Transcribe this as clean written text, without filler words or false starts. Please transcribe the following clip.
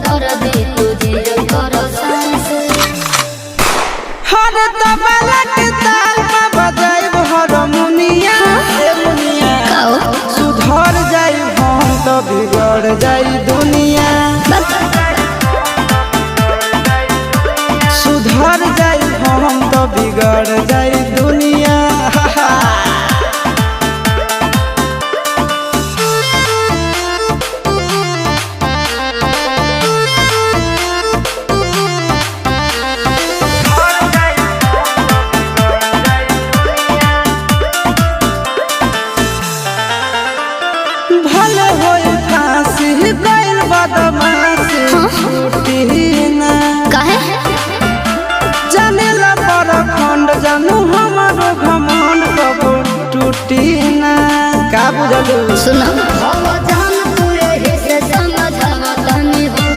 कर दे तुझे कर सांस हर तबला के ताल में बजाइब हारमोनिया सुधर जाई हम तो बिगड़ जाई दुनिया सुधर जाई हम तो बिगड़ जाई दुनिया भले होई फांसी गइल बदमाशी छूटी ना काहे जानेला पर खंड जानू हमारो घमंड कबो टूटी ना का बुझलू सुनो